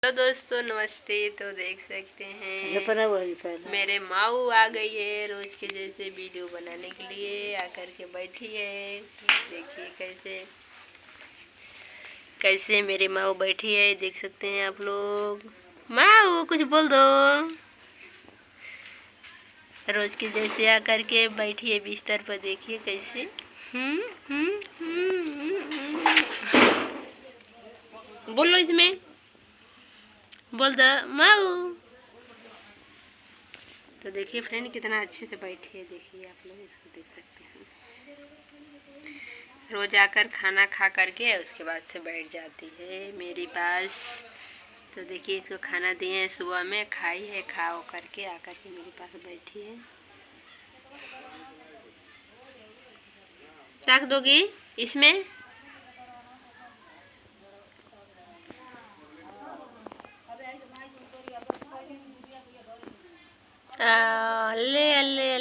तो दोस्तों नमस्ते। तो देख सकते हैं मेरे माऊ आ गई है रोज के जैसे वीडियो बनाने के लिए आकर के बैठी है। देखिए कैसे कैसे मेरे माऊ बैठी है, देख सकते हैं आप लोग। माऊ कुछ बोल दो। रोज के जैसे आकर के बैठी है बिस्तर पर, देखिए कैसे। बोलो इसमें, बोल दो माऊ। तो देखिए फ्रेंड कितना अच्छे से बैठी है, देखिए आप लोग इसको देख सकते हैं। रोज आकर खाना खा करके उसके बाद से बैठ जाती है मेरे पास। तो देखिए इसको खाना दिए हैं सुबह में, खाई है, खाओ करके आकर के मेरे पास बैठी है। रख दोगी इसमें? ले ले